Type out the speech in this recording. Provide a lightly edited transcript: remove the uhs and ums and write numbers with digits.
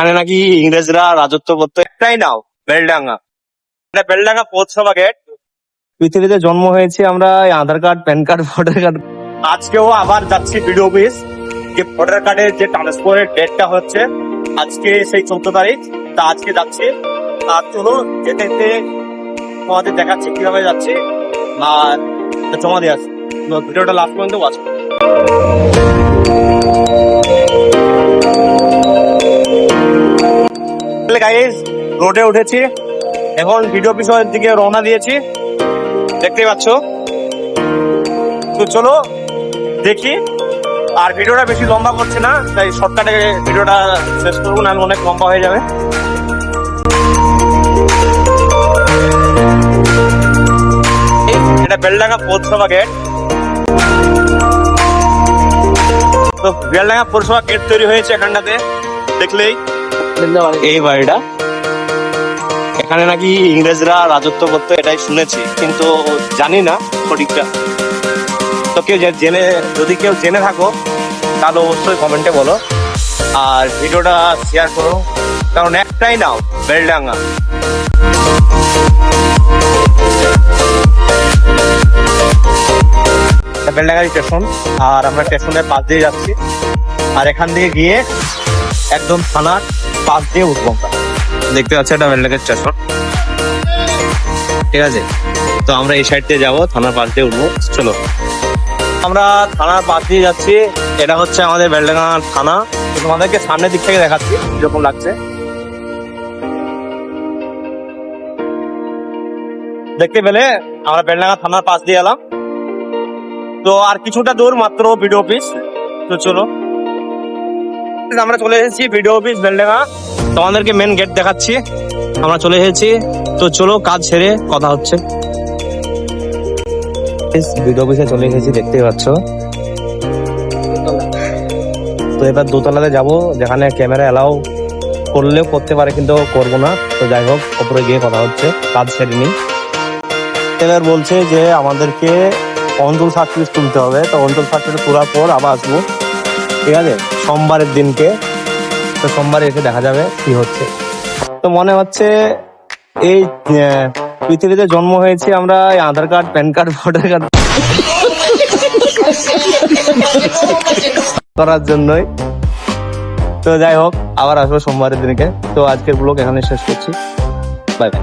এখানে নাকি ইংরেজরা রাজত্ব করতো। একটাই নাও, বেলডাঙ্গা। এটা বেলডাঙ্গা পৌরসভা গেট। পৃথিবীতে জন্ম হয়েছে আমরা এই Aadhaar card, PAN card, voter card. আজকেও আবার যাচ্ছি বিডিও অফিস। যে ভোটার কার্ডের যে ট্রান্সফারের ডেটটা হচ্ছে আজকে সেই 14 তারিখ। তা আজকে যাচ্ছি। আর চলো যেতে যেতে তোমাদের দেখাচ্ছি কিভাবে যাচ্ছি আর জমা দিয়ে আসছি। ভিডিওটা লাস্ট পর্যন্ত ওয়াচ করো। গাইস, রোডে উঠেছি, এখন ভিডিও অফিসের দিকে রওনা দিয়েছি, দেখতেই পাচ্ছ। তো চলো দেখি। আর ভিডিওটা বেশি লম্বা করছে না, তাই শর্টকাটে ভিডিওটা শেষ করবো, না অনেক লম্বা হয়ে যাবে। এটা বেলডাঙ্গা পৌরসভা গেট। তো বেলডাঙ্গা পৌরসভা গেট তৈরি হয়েছে এখানটাতে, দেখলেই। এই বাড়িটা, এখানে নাকি ইংরেজরা রাজত্ব করতো, এটাই শুনেছি, কিন্তু জানি না সঠিকটা। তো কেউ জেনে, যদি কেউ জেনে থাকো তাহলে অবশ্যই কমেন্টে বলো আর ভিডিওটা শেয়ার করো, কারণ একটাই নাও, বেলডাঙ্গা। বেলডাঙ্গা স্টেশন, আর আমরা স্টেশনের পাশ দিয়ে যাচ্ছি। আর এখান থেকে গিয়ে একদম থানার পাশ দিয়ে উঠবো। দেখতে পাচ্ছি এটা বেলডাঙ্গা স্টেশন, ঠিক আছে। তো আমরা এই সাইড দিয়ে যাবো, থানার পাশ দিয়ে উঠবো। চলো, আমরা থানার পাশ দিয়ে যাচ্ছি। এটা হচ্ছে আমাদের বেলডাঙ্গা থানা। তোমাদেরকে সামনের দিক থেকে দেখাচ্ছি কিরকম লাগছে। দেখতে পেলে আমরা বেলডাঙ্গা থানার পাশ দিয়ে এলাম। তো আর কিছুটা দূর মাত্র বিডিও অফিস। তো চলো, আমরা চলে এসেছি বিডিও অফিস বেলডাঙ্গা। তোমাদেরকে মেন গেট দেখাচ্ছি, আমরা চলে এসেছি। তো চলো, কাজ সেরে কথা হচ্ছে। বিডিও অফিসে চলে এসেছি, দেখতেই পাচ্ছ। তো এবার দোতলাতে যাব, যেখানে ক্যামেরা এলাও করলেও করতে পারে, কিন্তু করবো না। তো যাই হোক, ওপরে গিয়ে কথা হচ্ছে, কাজ সেরে নি। এবার বলছে যে আমাদেরকে অঞ্চল সার্টিফিকেট তুলতে হবে। তো অঞ্চল সার্টিফিকেট তোলার পর আবার আসবো, ঠিক আছে, সোমবারের দিনকে। তো সোমবারে এসে দেখা যাবে কি হচ্ছে। তো মনে হচ্ছে এই পৃথিবীতে জন্ম হয়েছে আমরা এই Aadhaar card, PAN card, voter card করার জন্যই। তো যাই হোক, আবার আসবো সোমবারের দিনকে। তো আজকের ব্লগ এখানে শেষ করছি। Bye bye.